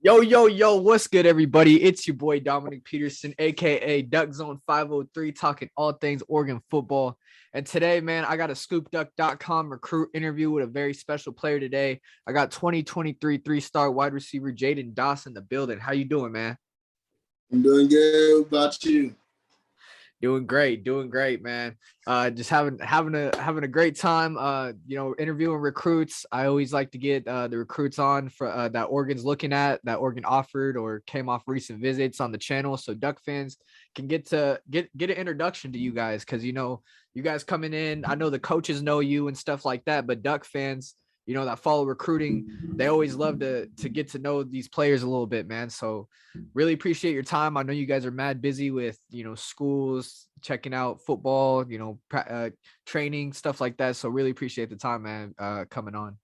Yo, yo, yo, what's good, everybody? It's your boy Dominic Peterson, aka Duck Zone 503, talking all things Oregon football. And today, man, I got a scoopduck.com recruit interview with a very special player today. I got 2023 three-star wide receiver Jaidyn in the building. How you doing, man? I'm doing good. What about you? Doing great, man. Just having a great time. Interviewing recruits. I always like to get the recruits on for that Oregon's looking at, that Oregon offered or came off recent visits on the channel, so Duck fans can get an introduction to you guys, because you guys coming in. I know the coaches know you and stuff like that, but Duck fans, that follow recruiting, they always love to get to know these players a little bit, man. So really appreciate your time. I know you guys are mad busy with, schools, checking out football, training, stuff like that. So really appreciate the time, man, coming on.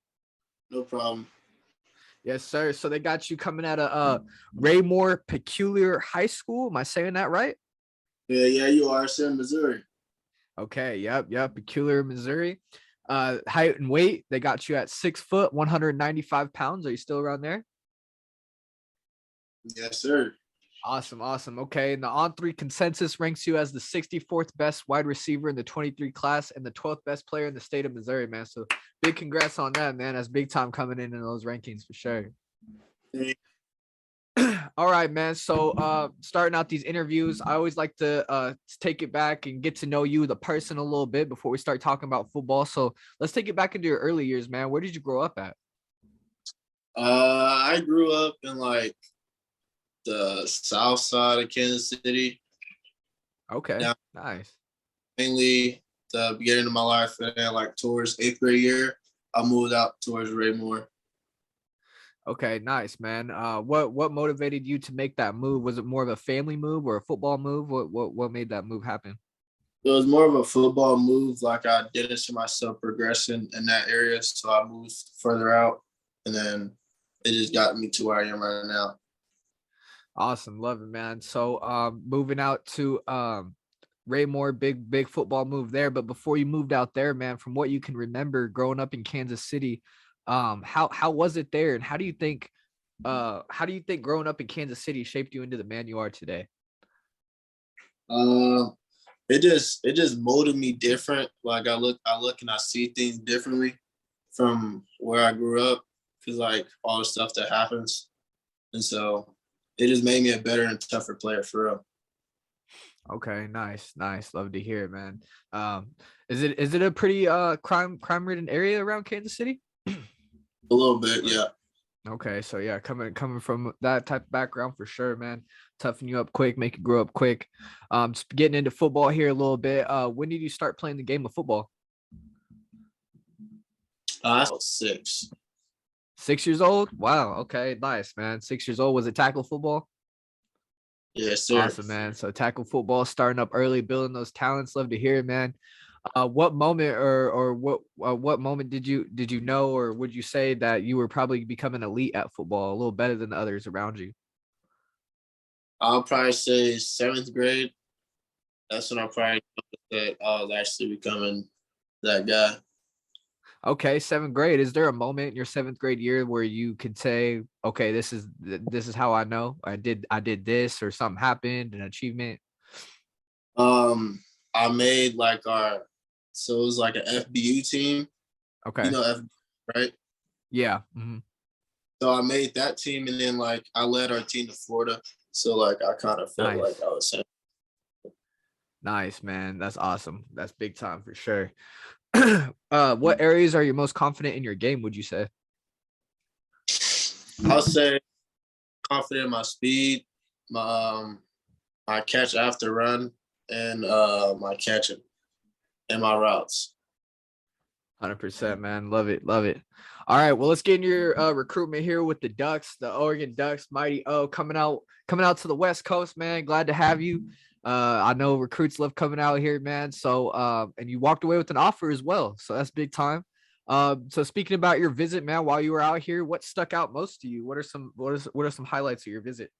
No problem. Yes, sir. So they got you coming out of Raymore Peculiar High School. Am I saying that right? Yeah, you are. It's in Missouri. Okay. Yep. Peculiar, Missouri. Height and weight, they got you at 6 foot, 195 pounds. Are you still around there? Yes, sir. Awesome. Okay. And the On3 consensus ranks you as the 64th best wide receiver in the 23 class and the 12th best player in the state of Missouri, man. So big congrats on that, man. That's big time coming in those rankings for sure. All right, man. So starting out these interviews, I always like to take it back and get to know you, the person, a little bit before we start talking about football. So let's take it back into your early years, man. Where did you grow up at? I grew up in like the south side of Kansas City. Okay, nice. Mainly the beginning of my life, and then like towards 8th grade year, I moved out towards Raymore. Okay, nice, man. What motivated you to make that move? Was it more of a family move or a football move? What made that move happen? It was more of a football move. Like I didn't see myself progressing in that area, so I moved further out, and then it just got me to where I am right now. Awesome, love it, man. So moving out to Raymore, big football move there. But before you moved out there, man, from what you can remember growing up in Kansas City, how was it there, and how do you think growing up in Kansas City shaped you into the man you are today? It just molded me different. Like I look and I see things differently from where I grew up, because like all the stuff that happens, and so it just made me a better and tougher player for real. Okay, nice. Love to hear it, man. Is it a pretty crime ridden area around Kansas City? A little bit, yeah. Okay, so yeah, coming from that type of background for sure, man. Toughen you up quick, make you grow up quick. Just getting into football here a little bit. When did you start playing the game of football? I was 6. 6 years old? Wow. Okay, nice, man. 6 years old. Was it tackle football? Yes, sir. Awesome, man. So tackle football, starting up early, building those talents. Love to hear it, man. What moment or what moment did you know, or would you say that you were probably becoming elite at football, a little better than the others around you? I'll probably say 7th grade. That's when I probably noticed that I was actually becoming that guy. Okay, seventh grade. Is there a moment in your seventh grade year where you could say, okay, this is how I know I did this, or something happened, an achievement? I made like so it was like an FBU team. Okay. You know FBU, right? Yeah. Mm-hmm. So I made that team, and then like I led our team to Florida. So like I kind of felt like Nice. I was saying. Nice, man. That's awesome. That's big time for sure. What areas are you most confident in your game, would you say? I'll say confident in my speed, my catch after run, and my catching and my routes. 100%, man. Love it. All right, well, let's get in your recruitment here with the Ducks, the Oregon Ducks, Mighty O, coming out to the West Coast, man. Glad to have you. I know recruits love coming out here, man. So and you walked away with an offer as well, so that's big time. So speaking about your visit, man, while you were out here, what stuck out most to you? What are some highlights of your visit?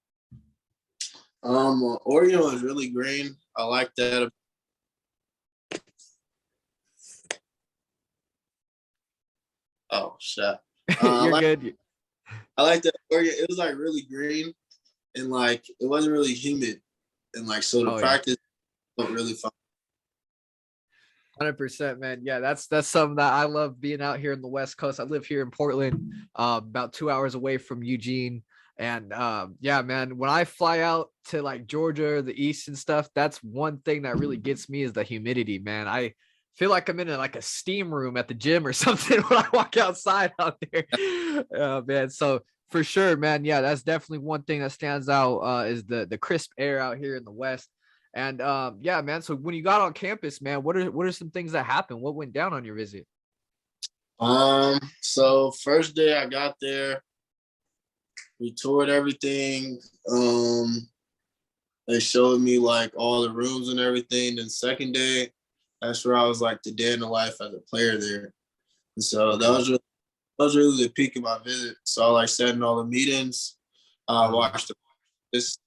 Oregon was really green. I like that. Oh shit. You're good. I like that Oregon. It was like really green and like it wasn't really humid, and like so the Oh yeah. practice felt really fun. 100%, man. Yeah, that's something that I love being out here in the West Coast. I live here in Portland, about 2 hours away from Eugene. And yeah, man, when I fly out to like Georgia or the East and stuff, that's one thing that really gets me is the humidity, man. I feel like I'm in like a steam room at the gym or something when I walk outside out there. Man. So for sure, man. Yeah, that's definitely one thing that stands out is the crisp air out here in the West. And yeah, man. So when you got on campus, man, what are some things that happened? What went down on your visit? So first day I got there, we toured everything. They showed me like all the rooms and everything. Then second day, that's where I was like the day in the life as a player there. And so Okay. that was really the peak of my visit. So I like sat in all the meetings, watched this,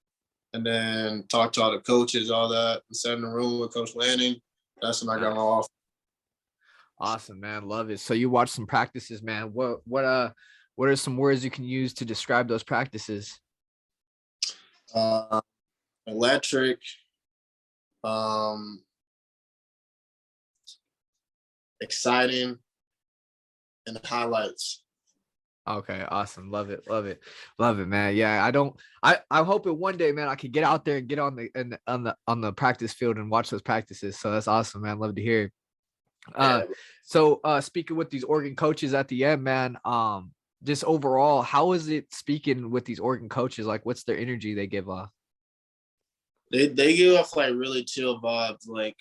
and then talked to all the coaches, all that, and sat in the room with Coach Lanning. That's when I got my Nice. offer. Awesome, man. Love it. So you watched some practices, man. What are some words you can use to describe those practices? Uh, Electric, um, exciting, and highlights. Okay, awesome. Love it. Love it. Love it, man. Yeah, I hope it one day, man, I could get out there and get on the practice field and watch those practices. So that's awesome, man. Love to hear it. Uh Yeah. so speaking with these Oregon coaches at the end, man, just overall, how is it speaking with these Oregon coaches? Like what's their energy they give off? They give off like really chill vibes. Like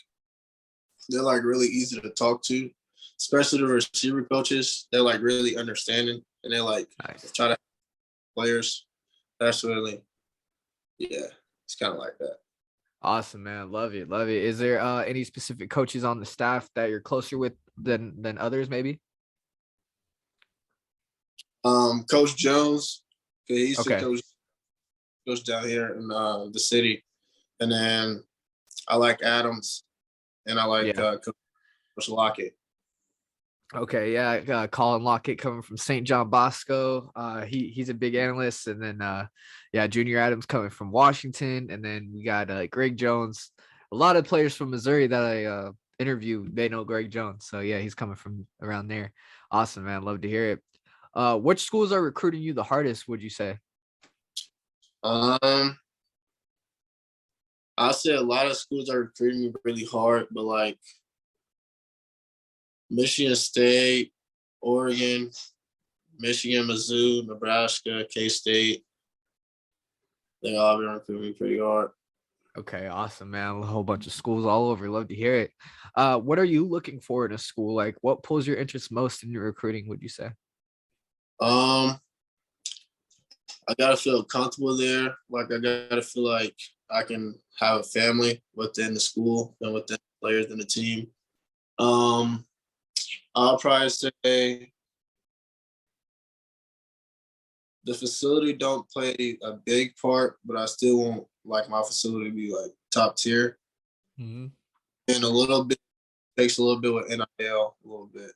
they're like really easy to talk to, especially the receiver coaches. They're like really understanding, and they like Nice. try to help players. That's really, yeah, it's kind of like that. Awesome, man. Love it. Love it. Is there any specific coaches on the staff that you're closer with than others, maybe? Coach Jones, he used to Okay. coach down here in the city, and then I like Adams, and I like Yeah. Coach Lockett. Okay. Yeah. Colin Lockett coming from St. John Bosco. He's a big analyst, and then yeah, Junior Adams coming from Washington, and then we got Greg Jones. A lot of players from Missouri that I interview, they know Greg Jones. So yeah, he's coming from around there. Awesome, man. Love to hear it. Which schools are recruiting you the hardest, would you say? Um, I say a lot of schools are recruiting me really hard, but like Michigan State, Oregon, Michigan, Mizzou, Nebraska, K State, they all been recruiting me pretty hard. Okay, awesome, man. A whole bunch of schools all over. Love to hear it. What are you looking for in a school? Like, what pulls your interest most in your recruiting, would you say? Um, I gotta feel comfortable there. Like I gotta feel like I can have a family within the school and within the players and the team. Um, I'll probably say the facility don't play a big part, but I still want like my facility to be like top tier. Mhm. And a little bit takes a little bit with NIL, a little bit.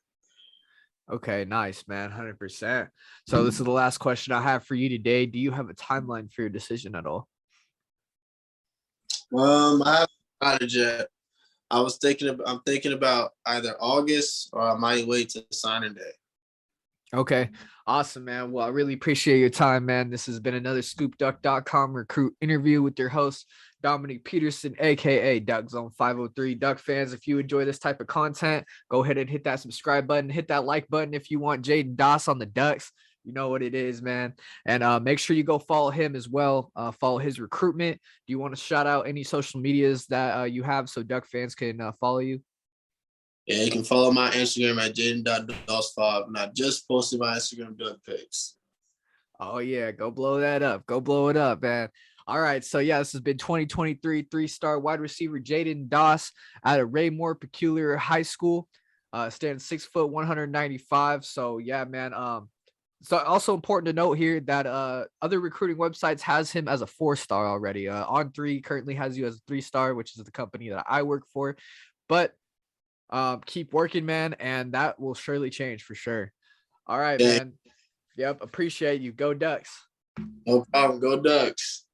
Okay, nice, man. 100%. So, this is the last question I have for you today. Do you have a timeline for your decision at all? I haven't decided yet. I'm thinking about either August or I might wait to signing day. Okay. Awesome, man. Well, I really appreciate your time, man. This has been another scoopduck.com recruit interview with your host, Dominic Peterson, aka Duck Zone 503. Duck fans, if you enjoy this type of content, go ahead and hit that subscribe button, hit that like button if you want Jaidyn Doss on the Ducks. You know what it is, man. And make sure you go follow him as well. Follow his recruitment. Do you want to shout out any social medias that you have so Duck fans can follow you? Yeah, you can follow my Instagram at Jaidyn.dos5. And I just posted my Instagram Duck pics. Oh yeah, go blow that up. Go blow it up, man. All right, so yeah, this has been 2023 three-star wide receiver Jaidyn Doss out of Raymore Peculiar High School. Stands 6 foot 195. So yeah, man. So also important to note here that other recruiting websites has him as a 4-star already. On3 currently has you as a 3-star, which is the company that I work for. But keep working, man, and that will surely change for sure. All right, Yeah, man. Yep. Appreciate you. Go Ducks. No problem. Go Ducks.